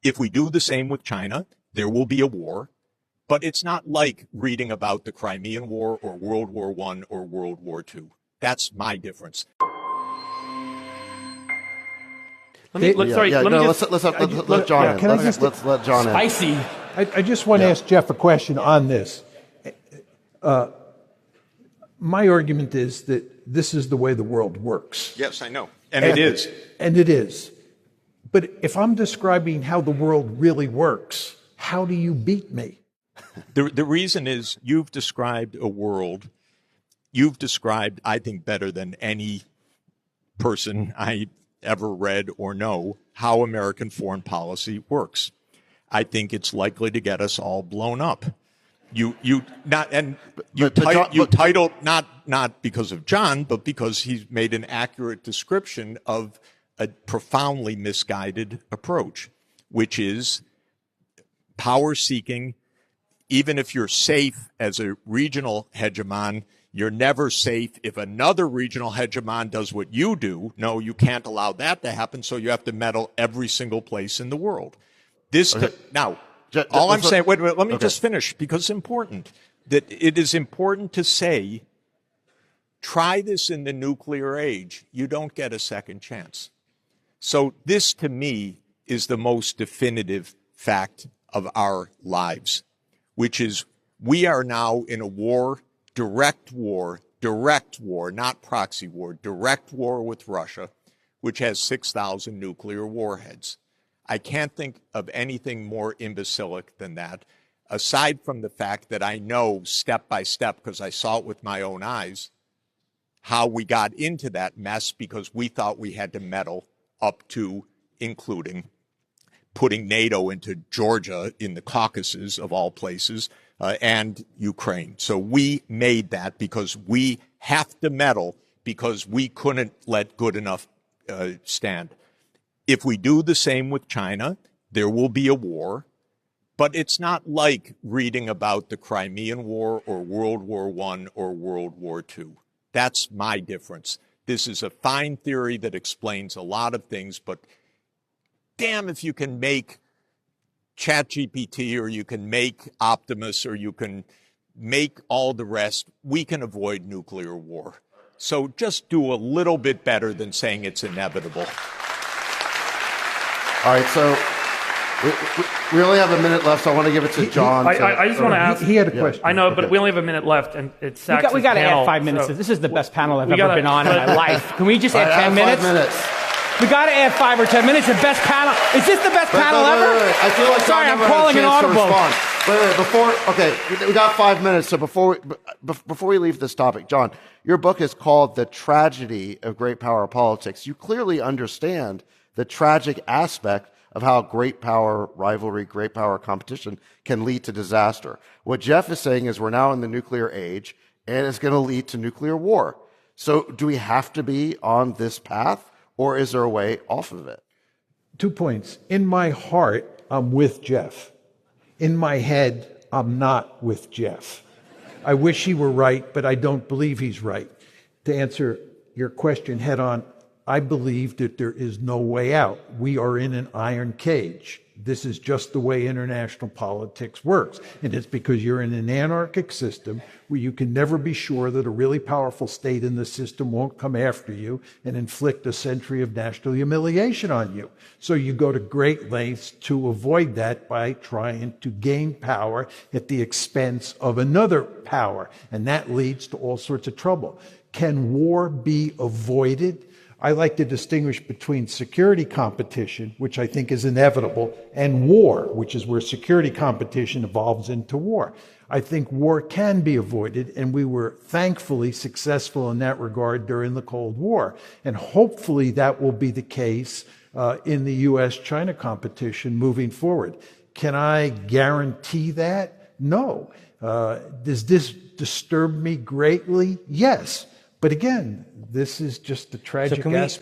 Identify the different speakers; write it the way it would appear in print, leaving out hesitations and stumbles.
Speaker 1: If we do the same with China, there will be a war. But it's not like reading about the Crimean War or World War I or World War II. That's my difference.
Speaker 2: Let's let John in. Let's let John in.
Speaker 3: Spicy.
Speaker 4: I just want to ask Jeff a question on this. My argument is that this is the way the world works.
Speaker 1: Yes, I know. And it is.
Speaker 4: And it is. But if I'm describing how the world really works, how do you beat me?
Speaker 1: The reason is you've described a world, you've described, I think, better than any person I ever read or know, how American foreign policy works. I think it's likely to get us all blown up. You titled not because of John, but because he's made an accurate description of a profoundly misguided approach, which is power seeking. Even if you're safe as a regional hegemon, you're never safe if another regional hegemon does what you do. No, you can't allow that to happen, so you have to meddle every single place in the world. Now, all I'm saying, wait, let me just finish, because it's important. That it is important to say, try this in the nuclear age. You don't get a second chance. So this, to me, is the most definitive fact of our lives, which is we are now in a war, direct war, not proxy war, direct war with Russia, which has 6,000 nuclear warheads. I can't think of anything more imbecilic than that, aside from the fact that I know step by step, because I saw it with my own eyes, how we got into that mess because we thought we had to meddle up to, including putting NATO into Georgia in the Caucasus, of all places, and Ukraine. So we made that because we have to meddle because we couldn't let good enough stand. If we do the same with China, there will be a war, but it's not like reading about the Crimean War or World War I or World War II. That's my difference. This is a fine theory that explains a lot of things, but damn if you can make ChatGPT or you can make Optimus or you can make all the rest, we can avoid nuclear war. So just do a little bit better than saying it's inevitable.
Speaker 2: All right, so we only have a minute left, so I want to give it to John.
Speaker 3: I just want to ask.
Speaker 4: He had a question.
Speaker 3: I know, but we only have a minute left, and it's Sax's
Speaker 5: we got to
Speaker 3: panel,
Speaker 5: add 5 minutes.
Speaker 3: so
Speaker 5: This is the best panel I've ever been on in my life. Can we just add 10
Speaker 2: minutes?
Speaker 5: minutes? We got to add 5 or 10 minutes. The best panel. Is this the best panel ever?
Speaker 2: Wait. I feel like
Speaker 5: Sorry,
Speaker 2: John
Speaker 5: I'm calling an audible.
Speaker 2: We got 5 minutes. So before we leave this topic, John, your book is called "The Tragedy of Great Power Politics." You clearly understand the tragic aspect of how great power rivalry, great power competition can lead to disaster. What Jeff is saying is we're now in the nuclear age, and it's going to lead to nuclear war. So do we have to be on this path, or is there a way off of it?
Speaker 4: 2 points. In my heart, I'm with Jeff. In my head, I'm not with Jeff. I wish he were right, but I don't believe he's right. To answer your question head on, I believe that there is no way out. We are in an iron cage. This is just the way international politics works. And it's because you're in an anarchic system where you can never be sure that a really powerful state in the system won't come after you and inflict a century of national humiliation on you. So you go to great lengths to avoid that by trying to gain power at the expense of another power. And that leads to all sorts of trouble. Can war be avoided? I like to distinguish between security competition, which I think is inevitable, and war, which is where security competition evolves into war. I think war can be avoided, and we were thankfully successful in that regard during the Cold War. And hopefully that will be the case in the U.S.-China competition moving forward. Can I guarantee that? No. Does this disturb me greatly? Yes. But again, this is just the tragic aspect.